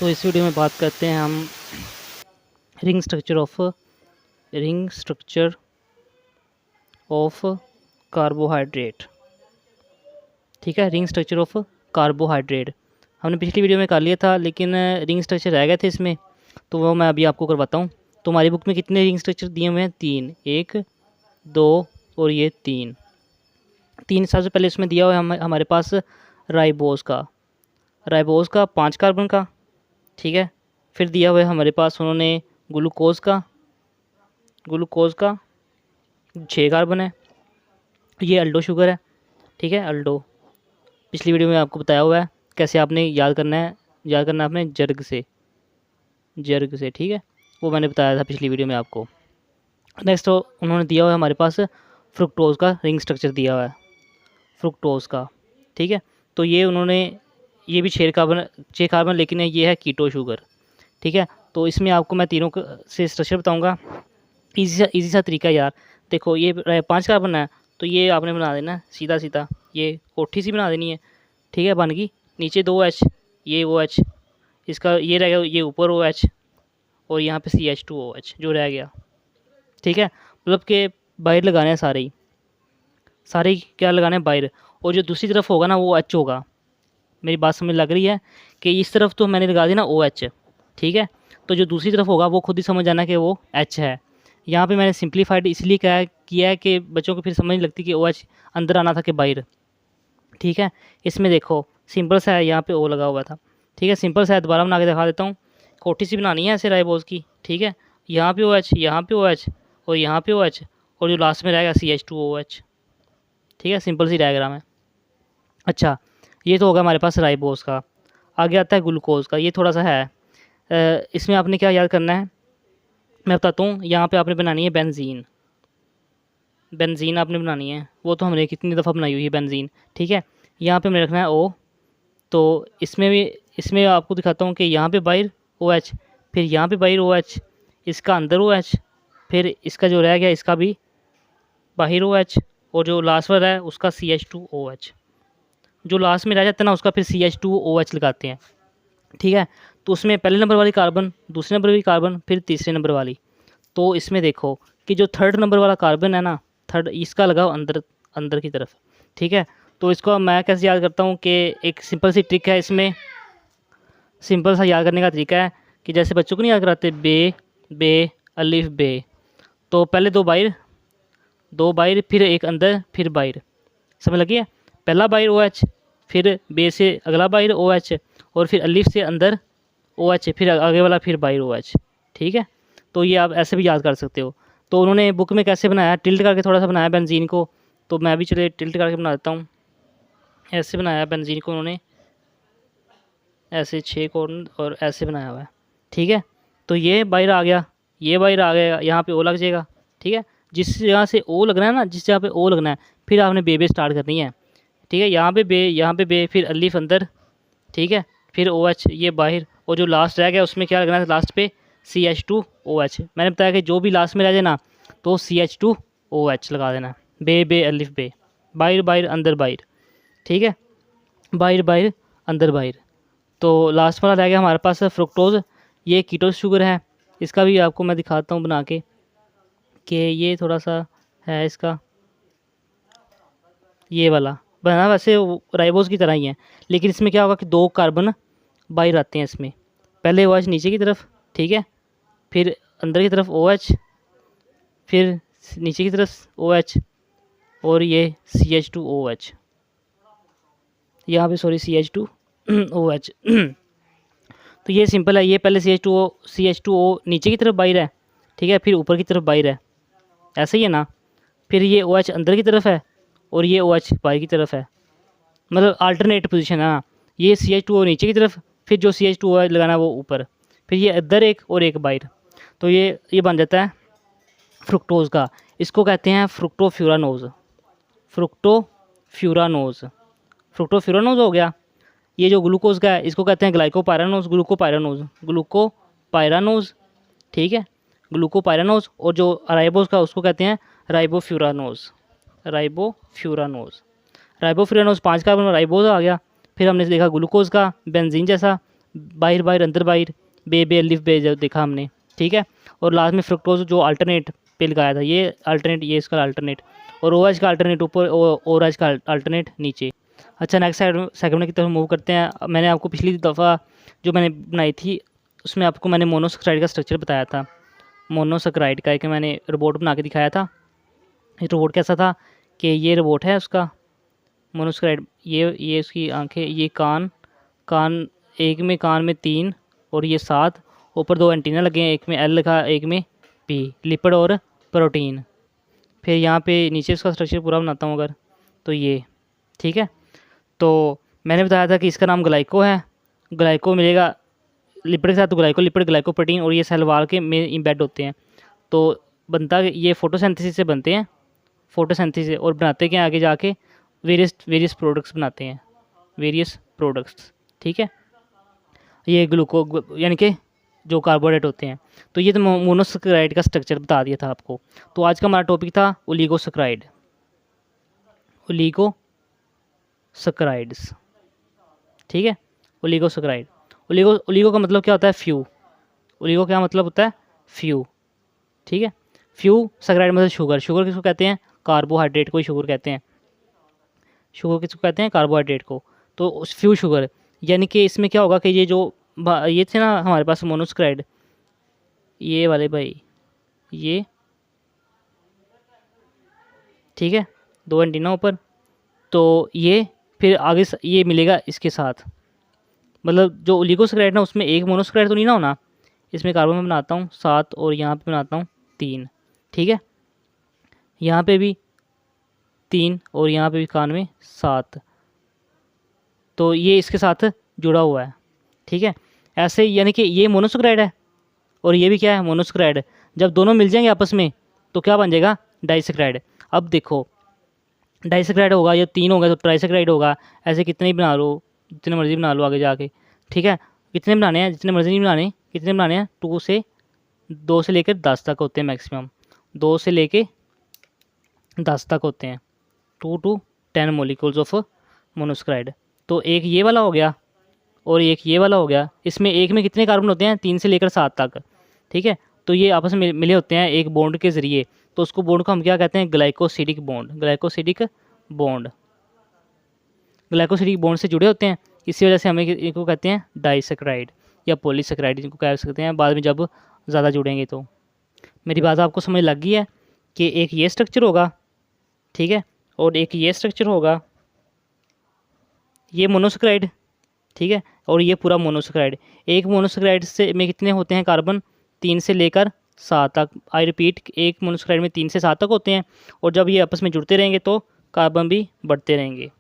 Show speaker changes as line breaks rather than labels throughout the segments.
तो इस वीडियो में बात करते हैं हम रिंग स्ट्रक्चर ऑफ कार्बोहाइड्रेट। ठीक है, रिंग स्ट्रक्चर ऑफ कार्बोहाइड्रेट हमने पिछली वीडियो में कर लिया था, लेकिन रिंग स्ट्रक्चर रह गए थे इसमें, तो वो मैं अभी आपको करवाता हूँ। तो हमारी बुक में कितने रिंग स्ट्रक्चर दिए हुए हैं? 3, 1, 2 और ये 3। सबसे पहले इसमें दिया हुआ है हमारे पास राइबोस का 5 कार्बन का। ठीक है, फिर दिया हुआ है हमारे पास उन्होंने ग्लूकोज का 6 कार्बन है। ये अल्डो शुगर है। ठीक है, अल्डो पिछली वीडियो में आपको बताया हुआ है कैसे आपने याद करना है आपने जर्ग से। ठीक है, वो मैंने बताया था पिछली वीडियो में आपको। नेक्स्ट उन्होंने दिया हुआ है हमारे पास फ्रुक्टोज का रिंग स्ट्रक्चर दिया हुआ है, फ्रुक्टोज का। ठीक है, तो ये उन्होंने ये भी 6 कार्बन, लेकिन ये है कीटो शुगर। ठीक है, तो इसमें आपको मैं तीनों से स्ट्रक्चर बताऊंगा। इजी सा तरीका यार। देखो ये 5 कार्बन है, तो ये आपने बना देना सीधा ये कोठी सी बना देनी है। ठीक है, बन गई। नीचे 2H, ये OH, इसका ये रह गया, ये ऊपर OH और यहाँ पे CH2OH जो रह गया। ठीक है, मतलब के बाहर लगाने हैं सारे क्या लगाने हैं? बाहर। और जो दूसरी तरफ होगा ना वो H होगा। मेरी बात समझ लग रही है कि इस तरफ तो मैंने लगा दी ना OH। ठीक है, तो जो दूसरी तरफ होगा वो खुद ही समझ जाना कि वो H है। यहाँ पे मैंने सिंप्लीफाइड इसलिए किया है कि बच्चों को फिर समझ नहीं लगती कि OH अंदर आना था कि बाहर। ठीक है, इसमें देखो सिंपल सा है, यहाँ पे O लगा हुआ था। ठीक है, सिंपल सा है, दोबारा बना के दिखा देता हूँ। कोठी सी बनानी है ऐसे राइबोस की। ठीक है, यहाँ पे OH, यहाँ पे OH और यहाँ पे OH और जो लास्ट में रहेगा CH2OH। ठीक है, सिंपल सी डायग्राम है। अच्छा, ये तो होगा हमारे पास राइबोस का। आगे आता है ग्लूकोज का। ये थोड़ा सा है, इसमें आपने क्या याद करना है मैं बताता हूँ। यहाँ पे आपने बनानी है बेंजीन आपने बनानी है। वो तो हमने कितनी दफ़ा बनाई हुई है बेंजीन। ठीक है, यहाँ पे हमने रखना है O। तो इसमें आपको दिखाता हूँ कि यहाँ पे बाहर OH, फिर यहाँ पे बाहर OH, इसका अंदर OH, फिर इसका जो रह गया इसका भी बाहर OH और जो लास्ट वाला है उसका CH2OH। जो लास्ट में रह जाता है ना उसका फिर CH2OH लगाते हैं। ठीक है, तो उसमें पहले नंबर वाली कार्बन, दूसरे नंबर वाली कार्बन, फिर तीसरे नंबर वाली। तो इसमें देखो कि जो 3rd नंबर वाला कार्बन है ना, 3rd, इसका लगाओ अंदर की तरफ। ठीक है, तो इसको मैं कैसे याद करता हूँ कि एक सिंपल सी ट्रिक है इसमें। सिंपल सा याद करने का तरीका है कि जैसे बच्चों को नहीं याद कराते बे अलिफ बे, तो पहले 2 बाहर फिर एक अंदर फिर बाहर। समझ लगी है? पहला बाहर OH, फिर बे से अगला बाहर OH और फिर अलिफ से अंदर OH, फिर आगे वाला फिर बाहर OH। ठीक है, तो ये आप ऐसे भी याद कर सकते हो। तो उन्होंने बुक में कैसे बनाया, टिल्ट करके थोड़ा सा बनाया बेंजीन को। तो मैं भी चले टिल्ट करके बना देता हूँ। ऐसे बनाया बेंजीन को उन्होंने, ऐसे 6 कॉर्नर और ऐसे बनाया हुआ है। ठीक है, तो ये बाहर आ गया, ये बाहर आ गया, यहाँ पे O लग जाएगा। ठीक है, जिस जगह से O लगना है ना, जिस जगह पे O लगना है, फिर आपने बे स्टार्ट करनी है। ठीक है, यहाँ पे बे, फिर अलिफ अंदर। ठीक है, फिर OH ये बाहर, और जो लास्ट रह गया उसमें क्या लगना है लास्ट पे? CH2OH। मैंने बताया कि जो भी लास्ट में रह जाए ना तो CH2OH लगा देना। बे अलिफ बे, बाहर अंदर बाहर। ठीक है, बाहर अंदर बाहर। तो लास्ट वाला रह गया हमारे पास फ्रुक्टोज। ये कीटोज शुगर है। इसका भी आपको मैं दिखाता हूँ बना के कि ये थोड़ा सा है इसका, ये वाला बना वैसे राइबोस की तरह ही है, लेकिन इसमें क्या होगा कि 2 कार्बन बाहर आते हैं इसमें। पहले OH नीचे की तरफ, ठीक है, फिर अंदर की तरफ OH, फिर नीचे की तरफ OH और ये CH2OH। यहाँ पे सॉरी CH2OH। तो ये सिंपल है। ये पहले CH2O नीचे की तरफ बाहर है। ठीक है, फिर ऊपर की तरफ बाहर है, ऐसे ही है ना। फिर ये OH अंदर की तरफ है और ये OH बाहर की तरफ है, मतलब अल्टरनेट पोजीशन है ना। ये CH2O नीचे की तरफ, फिर जो CH2O लगाना है वो ऊपर, फिर ये अंदर एक और एक बाहर। तो ये बन जाता है फ्रुक्टोज का। इसको कहते हैं फ्रुक्टोफ्यूरानोज हो गया। ये जो ग्लूकोज का है इसको कहते हैं ग्लूकोपायरानोज। ठीक है, ग्लूकोपायरानोज। और जो राइबोस का उसको कहते हैं राइबोफ्यूरानोज। 5 कार्बन राइबोस आ गया। फिर हमने देखा ग्लूकोज का बेंजीन जैसा, बाहिर बाहिर अंदर बाहिर, बे बे अलिफ बे जो देखा हमने, ठीक है। और लास्ट में फ्रुक्टोज जो अल्टरनेट पे लगाया था, ये अल्टरनेट, ये इसका अल्टरनेट, और ओ एच का अल्टरनेट ऊपर, और एच का अल्टरनेट नीचे। अच्छा, नेक्स्ट सेगमेंट की तरफ मूव करते हैं। मैंने आपको पिछली दफ़ा जो मैंने बनाई थी उसमें आपको मैंने मोनोसेक्राइड का स्ट्रक्चर बताया था। मोनोसेक्राइड का एक मैंने रोबोट बना के दिखाया था। ये रोबोट कैसा था कि ये रोबोट है उसका मोनोसेक्राइड, ये उसकी आंखें, ये कान, कान एक में कान में 3 और ये 7, ऊपर 2 एंटीना लगे हैं, एक में एल लिखा, एक में पी, लिपिड और प्रोटीन। फिर यहाँ पे नीचे उसका स्ट्रक्चर पूरा बनाता हूँ अगर, तो ये ठीक है। तो मैंने बताया था कि इसका नाम ग्लाइको है, ग्लाइको मिलेगा लिपिड के साथ, तो ग्लाइको लिपिड, ग्लाइको प्रोटीन, और ये सेल वाल के में इम्बेड होते हैं। तो बनता ये फोटोसिंथेसिस से बनते हैं, फोटोसिंथेसिस से, और बनाते क्या आगे जाके वेरियस प्रोडक्ट्स बनाते हैं, वेरियस प्रोडक्ट्स, ठीक है। ये ग्लूको यानी कि जो कार्बोहाइड्रेट होते हैं। तो ये तो मोनोसेक्राइड का स्ट्रक्चर बता दिया था आपको। तो आज का हमारा टॉपिक था ओलिगोसेक्राइड, ओलिगोसेक्राइड्स, ठीक है। ओलिगोसेक्राइड, ओलिगो का मतलब क्या होता है? फ्यू। ओलिगो क्या मतलब होता है? फ्यू, ठीक है। फ्यू सेक्राइड मतलब शुगर। शुगर किसको कहते हैं? कार्बोहाइड्रेट को ही शुगर कहते हैं। शुगर किसको कहते हैं? कार्बोहाइड्रेट को। तो उस फ्यू शुगर, यानी कि इसमें क्या होगा कि ये जो ये थे ना हमारे पास मोनोसेक्राइड, ये वाले भाई, ये ठीक है, 2 एंटीना ऊपर, तो ये फिर आगे ये मिलेगा इसके साथ, मतलब जो ओलिगोसेक्राइड ना उसमें एक मोनोसेक्राइड तो नहीं ना होना। इसमें कार्बन में बनाता हूँ 7 और यहाँ पे बनाता हूँ 3, ठीक है। यहाँ पे भी 3 और यहाँ पे भी कान में 7, तो ये इसके साथ जुड़ा हुआ है, ठीक है। ऐसे यानी कि ये मोनोसेक्राइड है और ये भी क्या है? मोनोसेक्राइड। जब दोनों मिल जाएंगे आपस में तो क्या बन जाएगा? डाइसेक्राइड। अब देखो, डाइसेक्राइड होगा, या 3 होगा तो ट्राइसेक्राइड होगा। ऐसे कितने ही बना लो, जितने मर्जी बना लो आगे जाके, ठीक है। कितने बनाने हैं? जितने मर्जी नहीं बनाने, कितने बनाने हैं? 2 से लेकर 10 तक होते हैं मैक्सिमम, 2 से लेके 10 तक होते हैं, 2 to 10 मोलिक्यूल्स ऑफ मोनोसेक्राइड। तो एक ये वाला हो गया और एक ये वाला हो गया। इसमें एक में कितने कार्बन होते हैं? 3 से लेकर 7 तक, ठीक है। तो ये आपस में मिले होते हैं एक बॉन्ड के ज़रिए, तो उसको बॉन्ड को हम क्या कहते हैं? Glycosidic bond. Glycosidic bond, glycosidic bond से जुड़े होते हैं, इसी वजह से हमें इनको कहते हैं डाइसेक्राइड या पॉलीसेक्राइड, जिनको कह सकते हैं बाद में जब ज़्यादा जुड़ेंगे। तो मेरी बात आपको समझ लग गई है कि एक ये स्ट्रक्चर होगा, ठीक है, और एक ये स्ट्रक्चर होगा, ये मोनोसेक्राइड, ठीक है, और ये पूरा मोनोसेक्राइड। एक मोनोसेक्राइड से में कितने होते हैं कार्बन? 3 से लेकर 7 तक। आई रिपीट, एक मोनोसेक्राइड में 3 से 7 तक होते हैं, और जब ये आपस में जुड़ते रहेंगे तो कार्बन भी बढ़ते रहेंगे।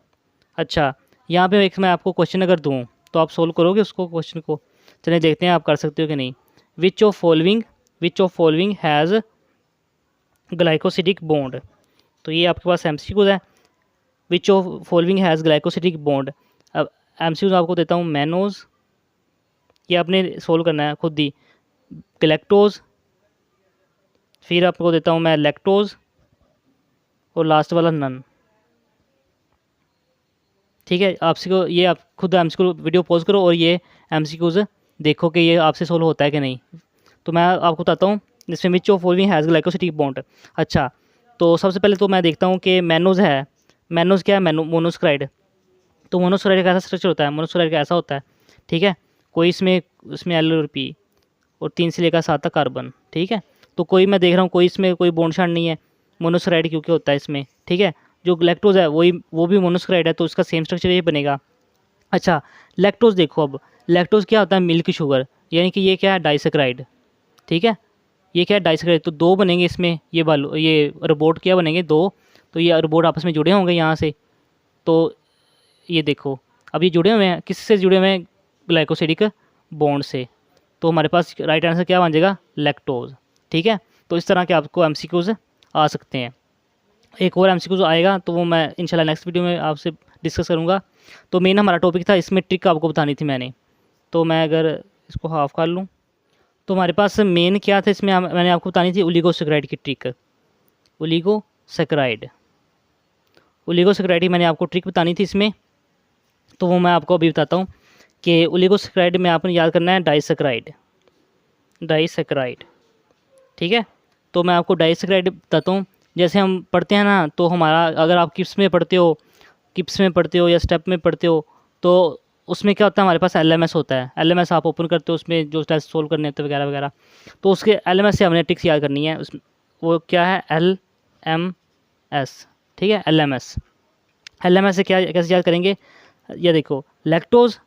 अच्छा, यहाँ पे एक मैं आपको क्वेश्चन अगर दूँ तो आप सोल्व करोगे उसको, क्वेश्चन को? चलिए देखते हैं आप कर सकते हो कि नहीं। Which of following has glycosidic bond. तो ये आपके पास एमसीक्यूज है। Which of following has glycosidic bond. अब एमसीक्यूज आपको देता हूँ। मैनोज, ये आपने सोल्व करना है खुद ही। गैलेक्टोज, फिर आपको देता हूँ मैं लैक्टोज, और लास्ट वाला नन, ठीक है। आपसे को ये आप खुद एमसीक्यू वीडियो पॉज करो और ये एमसीक्यूज देखो कि ये आपसे सोल्व होता है कि नहीं। तो मैं आपको बताता हूँ जिसमें which of following has glycosidic bond. अच्छा, तो सबसे पहले तो मैं देखता हूँ कि मैनोज है। मैनोज क्या है? मोनोसेक्राइड। तो मोनोसेक्राइड का ऐसा स्ट्रक्चर होता है, मोनोसेक्राइड का ऐसा होता है, ठीक है। कोई इसमें एल और पी और 3 से लेकर 7 तक कार्बन, ठीक है। तो कोई मैं देख रहा हूँ कोई इसमें कोई बॉन्ड शांड नहीं है, मोनोसेक्राइड क्योंकि होता है इसमें, ठीक है। जो लैक्टोज है वो भी मोनोसेक्राइड है, तो इसका सेम स्ट्रक्चर ये बनेगा। अच्छा, लैक्टोज देखो, अब लैक्टोज क्या होता है? मिल्क शुगर, यानी कि ये क्या है? डाइसेक्राइड, ठीक है। ये क्या है? डाइसेक्राइड। तो 2 बनेंगे इसमें, ये रोबोट क्या बनेंगे? 2। तो ये रोबोट आपस में जुड़े होंगे यहाँ से। तो ये देखो, अब ये जुड़े हुए हैं, किससे जुड़े हुए हैं? ग्लाइकोसिडिक बॉन्ड से। तो हमारे पास राइट आंसर क्या बन जाएगा? लैक्टोज, ठीक है। तो इस तरह के आपको एमसीक्यूज आ सकते हैं। एक और एमसीक्यूज आएगा तो वो मैं इंशाल्लाह नेक्स्ट वीडियो में आपसे डिस्कस करूँगा। तो मेन हमारा टॉपिक था, इसमें ट्रिक आपको बतानी थी मैंने। तो मैं अगर इसको हाफ कर लूँ तो हमारे पास मेन क्या था इसमें? मैंने आपको बतानी थी ओलिगोसेक्राइड की ट्रिक। ओलिगोसेक्राइड की मैंने आपको ट्रिक बतानी थी इसमें, तो वो मैं आपको अभी बताता हूँ कि ओलिगोसैकेराइड में आपने याद करना है डाइसैकेराइड, डाइसैकेराइड, ठीक है। तो मैं आपको डाइसैकेराइड बताता हूँ। जैसे हम पढ़ते हैं ना, तो हमारा, अगर आप किप्स में पढ़ते हो, किप्स में पढ़ते हो या स्टेप में पढ़ते हो, तो उसमें क्या होता है, हमारे पास एलएमएस होता है। एलएमएस आप ओपन करते हो, उसमें जो टेस्ट सोल्व करने होते हैं वगैरह वगैरह, तो उसके एलएमएस से हमने ट्रिक्स याद करनी है। उस वो क्या है, एलएमएस, ठीक है, एलएमएस। एलएमएस से क्या कैसे याद करेंगे, ये देखो, लैक्टोज,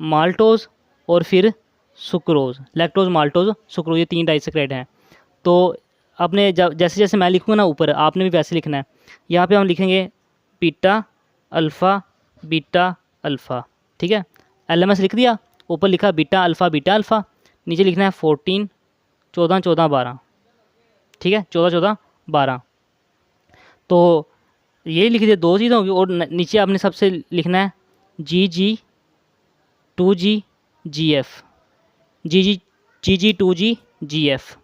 माल्टोज और फिर सुक्रोज। लैक्टोज, माल्टोज, सुक्रोज, ये 3 डाइसैकेराइड हैं। तो आपने जब जैसे जैसे मैं लिखूँगा ना ऊपर, आपने भी वैसे लिखना है। यहाँ पे हम लिखेंगे बीटा अल्फ़ा, बीटा अल्फ़ा, ठीक है। एलएमएस लिख दिया, ऊपर लिखा बीटा अल्फ़ा, नीचे लिखना है 14 14 14 12, ठीक है, 14 14 12। तो ये लिख दिया, 2 चीज़ें होगी। और नीचे आपने सबसे लिखना है GG 2G GF, GG 2G GF।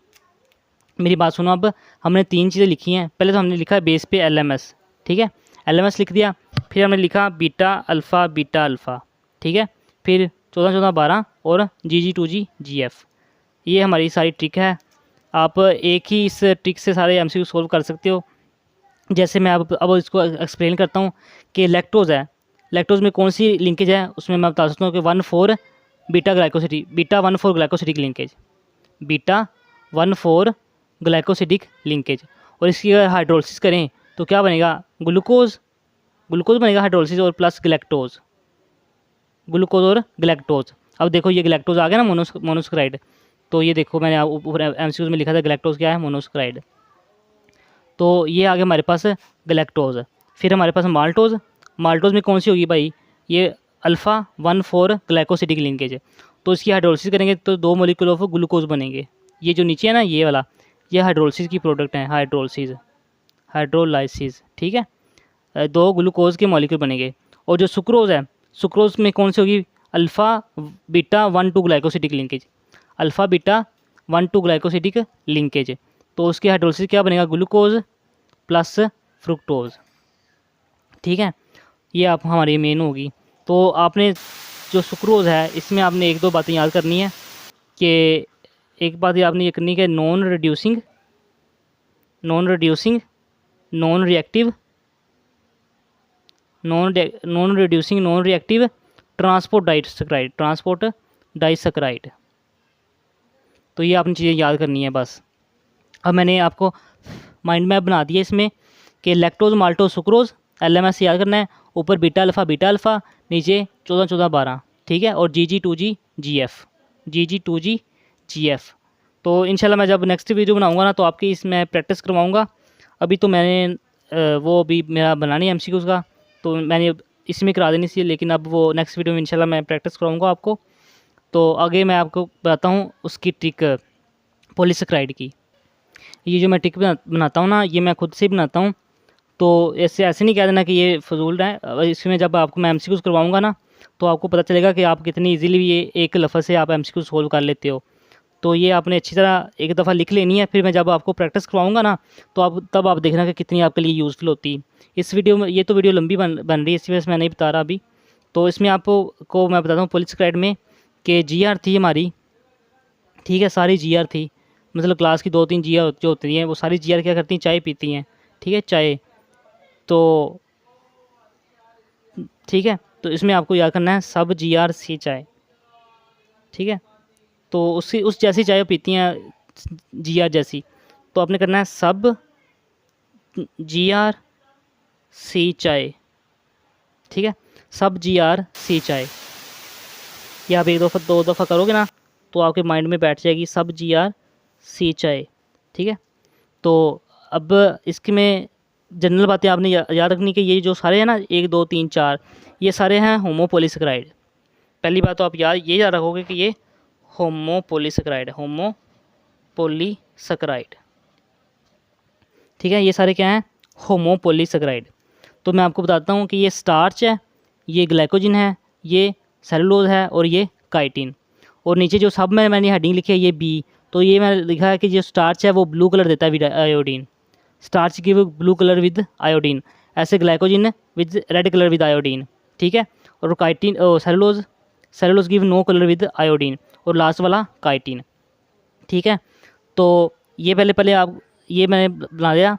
मेरी बात सुनो, अब हमने 3 चीज़ें लिखी हैं। पहले तो हमने लिखा बेस पे एलएमएस, ठीक है, एलएमएस लिख दिया। फिर हमने लिखा बीटा अल्फ़ा, ठीक है, फिर 14 14 12 और GG 2G GF। ये हमारी सारी ट्रिक है। आप एक ही इस ट्रिक से सारे एमसीक्यू सोल्व कर सकते हो। जैसे मैं अब इसको एक्सप्लेन करता हूँ कि लैक्टोज़ है, लैक्टोज़ में कौन सी लिंकेज है, उसमें मैं बता सकता हूँ कि 1,4 beta glycosidic, beta 1,4 glycosidic linkage, beta 1,4 glycosidic linkage. और इसकी अगर हाइड्रोलिसिस करें तो क्या बनेगा, ग्लूकोज, ग्लूकोज बनेगा हाइड्रोलिसिस, और प्लस ग्लैक्टोज, ग्लूकोज और ग्लैक्टोज। अब देखो ये ग्लैक्टोज आ गया ना, मोनोसैकेराइड। तो ये देखो मैंने ऊपर एमसीक्यूज में लिखा था ग्लैक्टोज क्या है, मोनोसैकेराइड। तो ये आ गया हमारे पास ग्लैक्टोज। फिर हमारे पास माल्टोज, माल्टोज में कौन सी होगी भाई, ये अल्फ़ा 1,4 ग्लाइकोसिडिक लिंकेज है। तो इसकी हाइड्रोलिसिस करेंगे तो 2 मॉलिक्यूल ऑफ ग्लूकोज बनेंगे। ये जो नीचे है ना, ये वाला, ये हाइड्रोलिसिस की प्रोडक्ट है, हाइड्रोलाइसिस, ठीक है। 2 ग्लूकोज के मॉलिक्यूल बनेंगे। और जो सुक्रोज है, सुक्रोज में कौन सी होगी, alpha beta 1,2 glycosidic linkage, alpha beta 1,2 glycosidic linkage. तो उसकी हाइड्रोलिसिस क्या बनेगा, ग्लूकोज प्लस फ्रुक्टोज, ठीक है। ये आप हमारी मेन होगी। तो आपने जो सुक्रोज है, इसमें आपने 1-2 बातें याद करनी है। कि एक बात ये आपने ये करनी है कि non reducing, non reactive, non reactive transport disaccharide. तो ये आपने चीज़ें याद करनी है बस। अब मैंने आपको माइंड मैप बना दिया इसमें कि लैक्टोज, माल्टोज, सुक्रोज, एलएमएस याद करना है। ऊपर बीटा अल्फ़ा, नीचे 14 14 12, ठीक है। और GG 2G GF। तो इंशाल्लाह मैं जब नेक्स्ट वीडियो बनाऊंगा ना, तो आपकी इसमें प्रैक्टिस करवाऊंगा। अभी तो मैंने वो भी मेरा बनानी है एमसीक्यूज़ का, तो मैंने इसमें करा देनी थी, लेकिन अब वो नेक्स्ट वीडियो में इंशाल्लाह मैं प्रैक्टिस कराऊंगा आपको। तो आगे मैं आपको बताता हूँ उसकी ट्रिक पॉलीसैकेराइड की। ये जो मैं ट्रिक बनाता हूँ ना, ये मैं खुद से बनाता हूँ। तो ऐसे नहीं कह देना कि ये फजूल है। इसमें जब आपको मैं एमसीक्यूज़ करवाऊंगा ना, तो आपको पता चलेगा कि आप कितनी इजीली ये एक लफ्ज़ से आप एमसीक्यू सोल्व कर लेते हो। तो ये आपने अच्छी तरह एक दफ़ा लिख लेनी है। फिर मैं जब आपको प्रैक्टिस करवाऊंगा ना, तो तब आप देखना कि कितनी आपके लिए यूज़फुल होती है। इस वीडियो में, ये तो वीडियो लंबी बन रही है, इसी वजह से मैं नहीं बता रहा अभी। तो इसमें आपको मैं बताता हूँ पॉलीसैकेराइड में कि GR थी हमारी, ठीक है, सारी GR थी। मतलब क्लास की 2-3 GR जो होती हैं, वो सारी GR क्या करती हैं, चाय पीती हैं, ठीक है, चाय। तो ठीक है, तो इसमें आपको याद करना है सब GR सी चाय, ठीक है। तो उस जैसी चाय पीती हैं, GR जैसी। तो आपने करना है सब GR सी चाय, ठीक है, सब GR सी चाय। ये आप 1-2 दफ़ा करोगे ना, तो आपके माइंड में बैठ जाएगी सब GR सी चाय, ठीक है। तो अब इसके में जनरल बातें आपने याद रखनी कि ये जो सारे हैं ना, 1 2 3 4, ये सारे हैं होमोपॉलीसैकेराइड। पहली बात तो आप ये याद रखोगे कि ये होमोपॉलीसैकेराइड, ठीक है। ये सारे क्या हैं, होमोपॉलीसैकेराइड। तो मैं आपको बताता हूँ कि ये स्टार्च है, ये ग्लाइकोजन है, ये सेलुलोज है, और ये काइटिन। और नीचे जो सब में मैंने हेडिंग लिखी है ये B। तो ये मैंने लिखा है कि जो स्टार्च है वो ब्लू कलर देता है विद आयोडीन, स्टार्च की वो ब्लू कलर विद आयोडीन। ऐसे glycogen with red colour with iodine, ठीक है। और chitin, cellulose, cellulose give no colour with iodine, और लास्ट वाला काइटिन। ठीक है, तो ये पहले आप ये मैंने बना दिया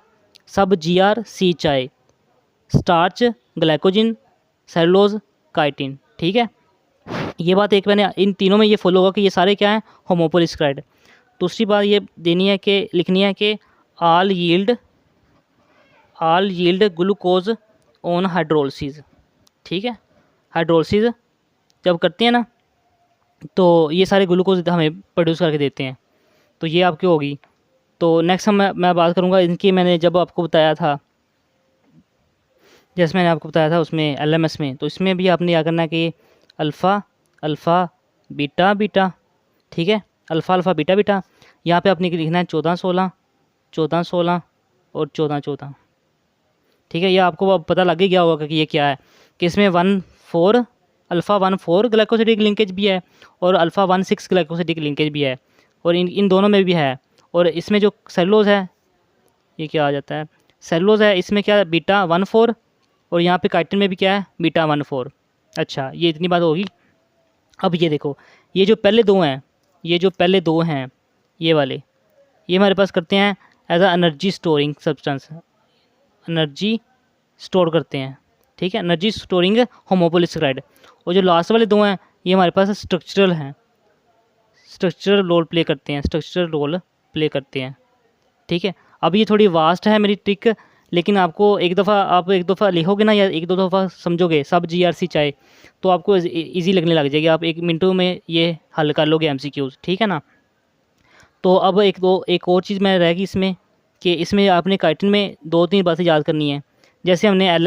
सब GRC चाय, स्टार्च, ग्लाइकोजिन, सेलुलोज, काइटिन। ठीक है, ये बात एक मैंने इन तीनों में ये फॉलो होगा कि ये सारे क्या हैं, होमोपोलिसक्राइड। दूसरी बात ये देनी है कि लिखनी है कि all yield glucose on hydrolysis. ठीक है, हाइड्रोलिसिस जब करते हैं ना तो ये सारे ग्लूकोज हमें प्रोड्यूस करके देते हैं, तो ये आपकी होगी। तो नेक्स्ट मैं बात करूँगा इनकी, मैंने जब आपको बताया था, जैसे मैंने आपको बताया था उसमें LMS में, तो इसमें भी आपने क्या करना है कि अल्फ़ा बीटा बीटा, ठीक है, अल्फ़ा बीटा बीटा, यहाँ पे आपने लिखना है 14-16 और 14-14। ठीक है, ये आपको अब पता लग ही गया होगा कि ये क्या है, कि इसमें 1,4 ग्लाइकोसिडिक लिंकेज भी है और अल्फ़ा 1,6 ग्लाइकोसिडिक लिंकेज भी है, और इन दोनों में भी है। और इसमें जो सेलुलोज है, ये क्या आ जाता है, सेलुलोज है, इसमें क्या है, β14, और यहाँ पे काइटिन में भी क्या है, β14। अच्छा, ये इतनी बात होगी। अब ये देखो, ये जो पहले दो हैं ये वाले, ये हमारे पास करते हैं as a energy storing substance, energy store करते हैं। ठीक है, एनर्जी स्टोरिंग होमोपोलिसक्राइड। और जो लास्ट वाले दो हैं ये हमारे पास स्ट्रक्चरल हैं, स्ट्रक्चरल रोल प्ले करते हैं। ठीक है, अब ये थोड़ी वास्ट है मेरी ट्रिक, लेकिन आपको एक दफ़ा लिखोगे ना या एक दो दफ़ा समझोगे सब GRC चाहे, तो आपको इजी लगने लग जाएगी, आप 1 मिनटों में ये हल कर लोगे MCQs। ठीक है ना। तो अब एक और चीज़ मैं रहेगी इसमें, कि इसमें आपने काइटिन में 2-3 बातें याद करनी है। जैसे हमने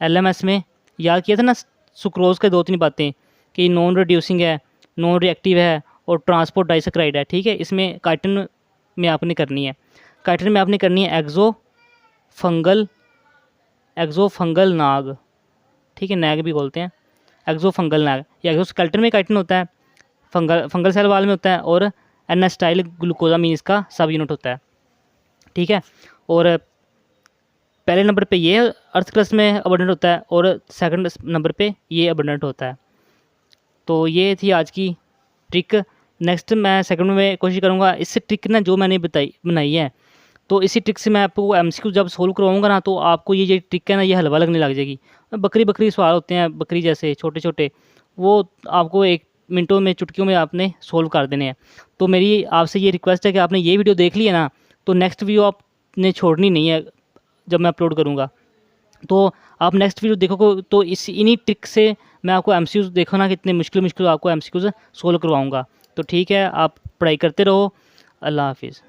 LMS में याद किया था ना सुक्रोज़ के 2-3 बातें, कि नॉन रिड्यूसिंग है, नॉन रिएक्टिव है और ट्रांसपोर्ट डाइसक्राइड है। ठीक है, इसमें काइटिन में आपने करनी है एक्सोफंगल नाग। ठीक है, नैग भी बोलते हैं, एक्सोफंगल नाग। या एक्सोस्केलेटन में काइटिन होता है, फंगल सेल वाल में होता है, और एनास्टाइल ग्लूकोजामीन इसका सब यूनिट होता है। ठीक है, और पहले नंबर पे ये अर्थ क्रस्ट में अबंडेंट होता है और सेकंड नंबर पे ये अबंडेंट होता है। तो ये थी आज की ट्रिक। नेक्स्ट मैं सेकंड में कोशिश करूँगा इससे ट्रिक ना जो मैंने बनाई है, तो इसी ट्रिक से मैं आपको MCQ जब सोल्व करवाऊँगा ना, तो आपको ये ट्रिक है ना ये हलवा लगने लग जाएगी। बकरी सवाल होते हैं, बकरी जैसे छोटे छोटे, वो आपको 1 मिनटों में, चुटकियों में आपने सोल्व कर देने हैं। तो मेरी आपसे ये रिक्वेस्ट है कि आपने ये वीडियो देख लिया ना, तो नेक्स्ट वीडियो आपने छोड़नी नहीं है। जब मैं अपलोड करूँगा तो आप नेक्स्ट वीडियो देखोगे, तो इन्हीं ट्रिक से मैं आपको MCQs, देखो ना कितने मुश्किल आपको MCQs सोल्व करवाऊँगा। तो ठीक है, आप पढ़ाई करते रहो। अल्लाह हाफिज़।